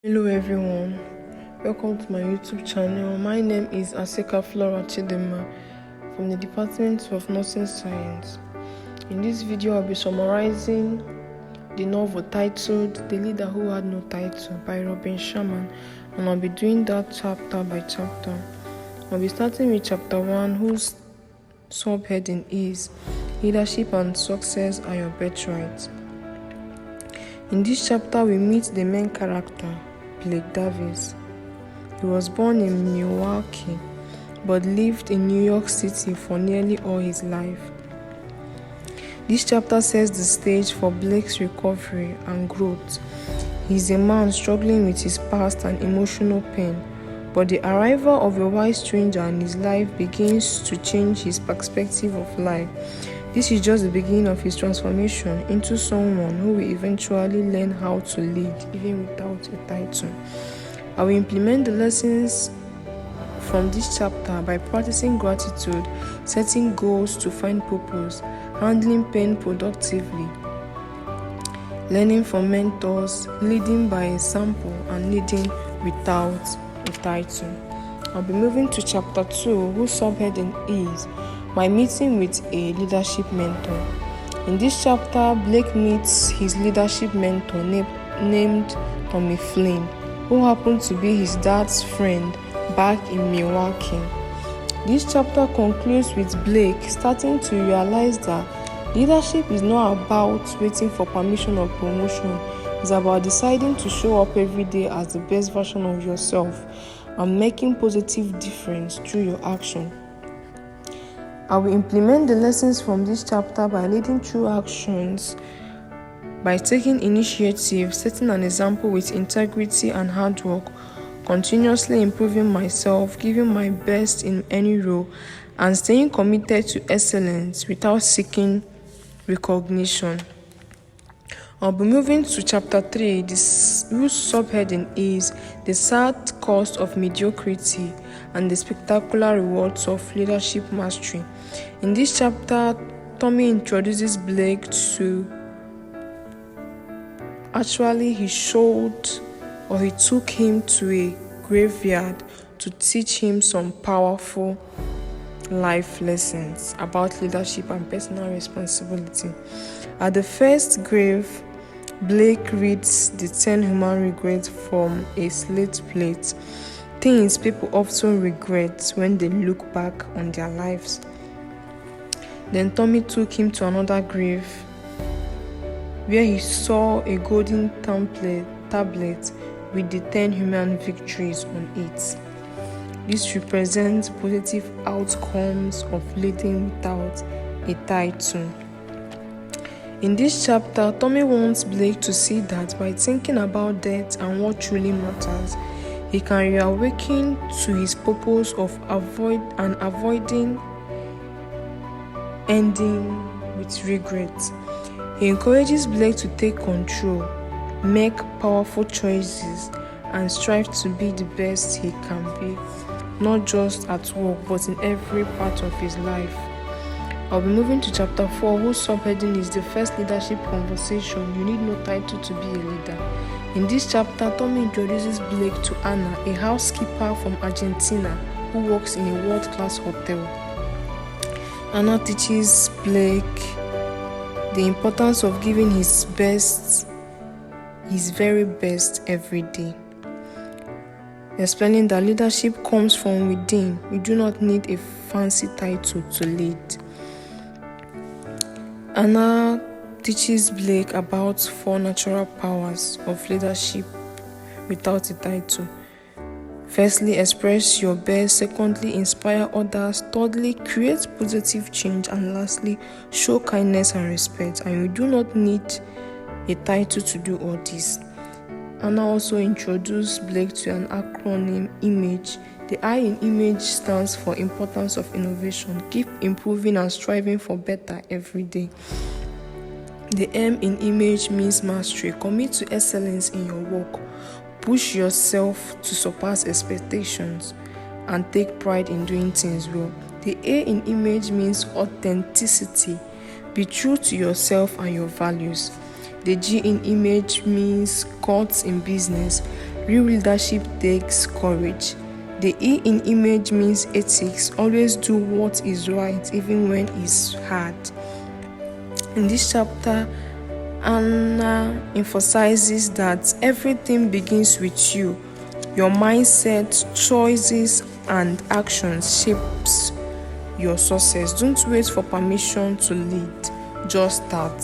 Hello everyone, welcome to my YouTube channel. My name is Aseka Flora Chidema from the Department of Nursing Science. In this video, I'll be summarizing the novel titled The Leader Who Had No Title by Robin Sharma, and I'll be doing that chapter by chapter. I'll be starting with chapter 1, whose subheading is Leadership and Success Are Your Birthright. In this chapter, we meet the main character, Blake Davis. He was born in Milwaukee but lived in New York City for nearly all his life. This chapter sets the stage for Blake's recovery and growth. He is a man struggling with his past and emotional pain, but the arrival of a wise stranger in his life begins to change his perspective of life. This is just the beginning of his transformation into someone who will eventually learn how to lead, even without a title. I will implement the lessons from this chapter by practicing gratitude, setting goals to find purpose, handling pain productively, learning from mentors, leading by example, and leading without a title. I'll be moving to chapter 2, whose subheading is My Meeting with a Leadership Mentor. In this chapter, Blake meets his leadership mentor named Tommy Flynn, who happened to be his dad's friend back in Milwaukee. This chapter concludes with Blake starting to realize that leadership is not about waiting for permission or promotion. It's about deciding to show up every day as the best version of yourself and making positive difference through your action. I will implement the lessons from this chapter by leading through actions, by taking initiative, setting an example with integrity and hard work, continuously improving myself, giving my best in any role, and staying committed to excellence without seeking recognition. I'll be moving to chapter 3, whose subheading is The Sad Cost of Mediocrity and the Spectacular Rewards of Leadership Mastery. In this chapter, Tommy introduces Blake to he took him to a graveyard to teach him some powerful life lessons about leadership and personal responsibility. At the first grave, Blake reads the 10 human regrets from a slate plate, things people often regret when they look back on their lives. Then Tommy took him to another grave where he saw a golden tablet with the 10 human victories on it. This represents positive outcomes of leading without a title. In this chapter, Tommy wants Blake to see that by thinking about death and what truly matters, he can reawaken to his purpose of avoiding ending with regret. He encourages Blake to take control, make powerful choices, and strive to be the best he can be, not just at work but in every part of his life. I'll be moving to chapter 4, whose subheading is The First Leadership Conversation. You need no title to be a leader. In this chapter, Tommy introduces Blake to Anna, a housekeeper from Argentina who works in a world-class hotel. Anna teaches Blake the importance of giving his very best every day, explaining that leadership comes from within. You do not need a fancy title to lead. Anna teaches Blake about 4 natural powers of leadership without a title. Firstly, express your best. Secondly, inspire others. Thirdly, create positive change. And lastly, show kindness and respect. And you do not need a title to do all this. Anna also introduced Blake to an acronym, IMAGE. The I in IMAGE stands for Importance of Innovation. Keep improving and striving for better every day. The M in IMAGE means mastery. Commit to excellence in your work. Push yourself to surpass expectations and take pride in doing things well. The A in IMAGE means authenticity. Be true to yourself and your values. The G in IMAGE means guts in business. Real leadership takes courage. The E in image means ethics. Always do what is right even when it's hard. In this chapter, Anna emphasizes that everything begins with you. Your mindset, choices, and actions shapes your success. Don't wait for permission to lead. Just start.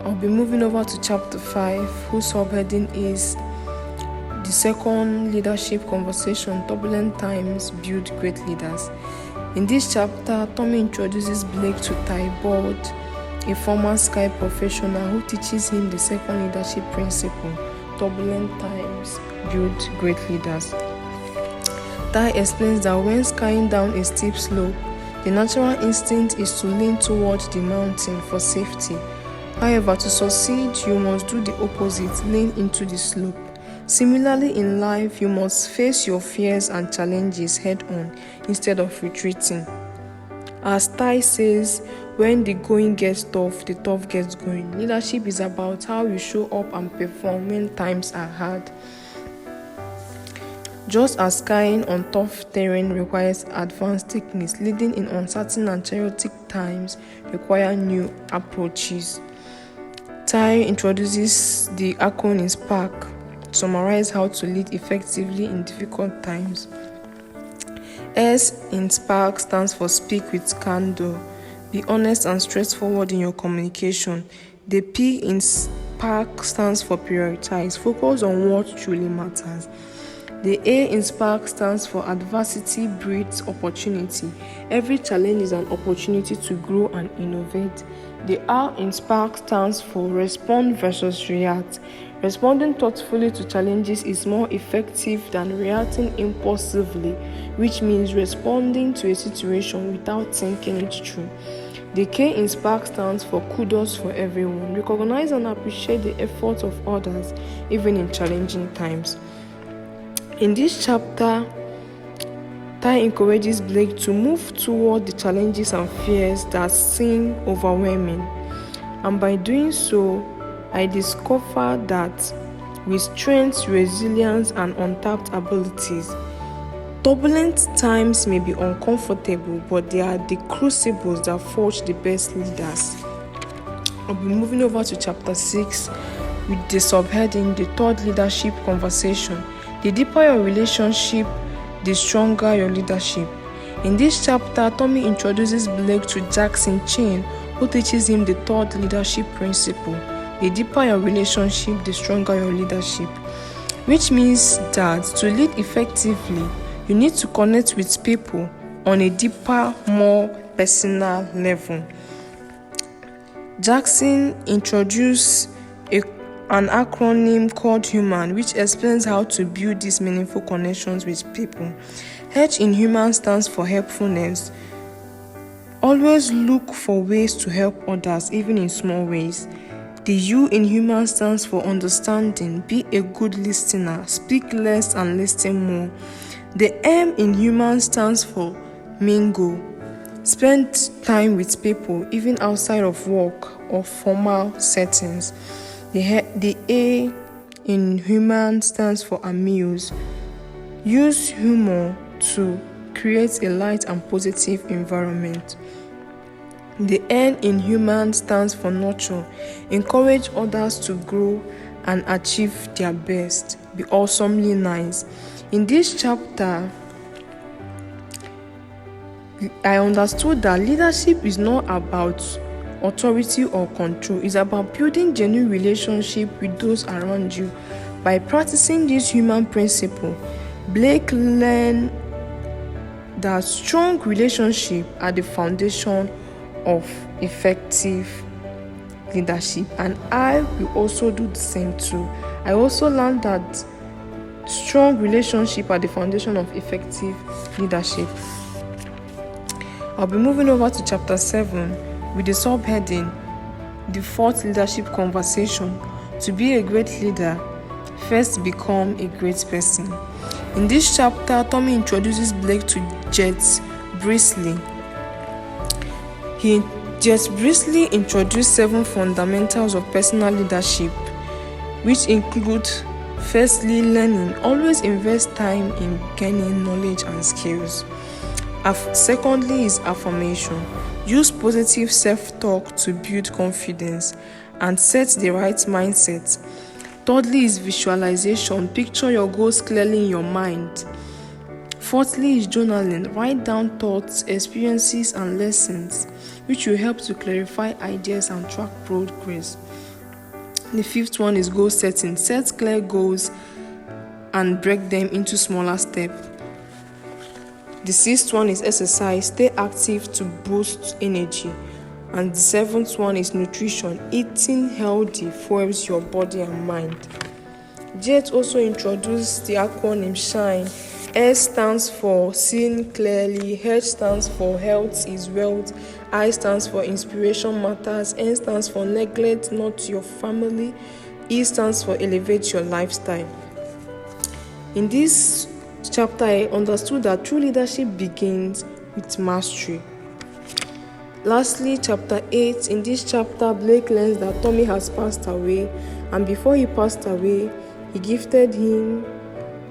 I'll be moving over to chapter 5, whose subheading is the second leadership conversation. Turbulent times build great leaders. In this chapter, Tommy introduces Blake to Tybalt, a former Sky professional, who teaches him the second leadership principle. Turbulent times build great leaders. Ty explains that when skying down a steep slope, the natural instinct is to lean towards the mountain for safety. However, to succeed, you must do the opposite, lean into the slope. Similarly, in life, you must face your fears and challenges head-on instead of retreating. As Ty says, when the going gets tough, the tough gets going. Leadership is about how you show up and perform when times are hard. Just as skiing on tough terrain requires advanced techniques, leading in uncertain and chaotic times require new approaches. Ty introduces the acronym SPARK to summarize how to lead effectively in difficult times. S in SPARK stands for speak with candor. Be honest and straightforward in your communication. The P in SPARK stands for prioritize. Focus on what truly matters. The A in SPARK stands for adversity breeds opportunity. Every challenge is an opportunity to grow and innovate. The R in SPARK stands for respond versus react. Responding thoughtfully to challenges is more effective than reacting impulsively, which means responding to a situation without thinking it through. The K in SPARK stands for kudos for everyone. Recognize and appreciate the efforts of others, even in challenging times. In this chapter, Ty encourages Blake to move toward the challenges and fears that seem overwhelming. And by doing so, I discovered that with strength, resilience, and untapped abilities, turbulent times may be uncomfortable, but they are the crucibles that forge the best leaders. I'll be moving over to chapter 6 with the subheading, the third leadership conversation. The deeper your relationship, the stronger your leadership. In this chapter, Tommy introduces Blake to Jackson Chain, who teaches him the third leadership principle. The deeper your relationship, the stronger your leadership. Which means that to lead effectively, you need to connect with people on a deeper, more personal level. Jackson introduced an acronym called HUMAN, which explains how to build these meaningful connections with people. H in HUMAN stands for helpfulness. Always look for ways to help others, even in small ways. The U in HUMAN stands for understanding. Be a good listener. Speak less and listen more. The M in HUMAN stands for mingle. Spend time with people, even outside of work or formal settings. The A in HUMAN stands for amuse. Use humor to create a light and positive environment. The N in HUMAN stands for nurture. Encourage others to grow and achieve their best. Be awesomely nice. In this chapter, I understood that leadership is not about authority or control. It's about building genuine relationship with those around you. By practicing this human principle, Blake learned that strong relationships are the foundation of effective leadership, and I will also do the same too. I also learned that strong relationships are the foundation of effective leadership. I'll be moving over to chapter 7 with the subheading, the fourth leadership conversation. To be a great leader, first become a great person. In this chapter, Tommy introduces Blake to Jet Brisley. Jet Brisley introduced 7 fundamentals of personal leadership. which include firstly learning. Always invest time in gaining knowledge and skills. Secondly is affirmation. Use positive self-talk to build confidence and set the right mindset. Thirdly is visualization. Picture your goals clearly in your mind. Fourthly is journaling. Write down thoughts, experiences, and lessons, which will help to clarify ideas and track progress. The fifth one is goal setting. Set clear goals and break them into smaller steps. The sixth one is exercise. Stay active to boost energy. And the seventh one is nutrition. Eating healthy fuels your body and mind. Jet also introduced the acronym SHINE. S stands for seeing clearly, H stands for health is wealth, I stands for inspiration matters, N stands for neglect not your family, E stands for elevate your lifestyle. In this chapter, I understood that true leadership begins with mastery. Lastly, chapter 8. In this chapter, Blake learns that Tommy has passed away, and before he passed away, he gifted him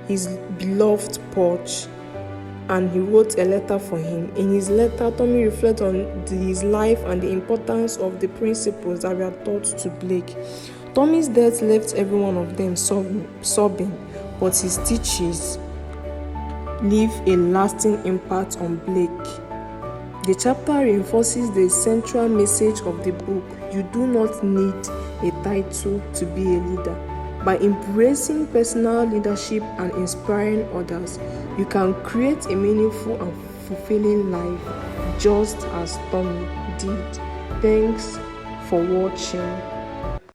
his beloved porch, and he wrote a letter for him. In his letter, Tommy reflects on his life and the importance of the principles that were taught to Blake. Tommy's death left every one of them sobbing, but his teachings leave a lasting impact on Blake. The chapter reinforces the central message of the book. You do not need a title to be a leader. By embracing personal leadership and inspiring others, you can create a meaningful and fulfilling life, just as Tommy did. Thanks for watching.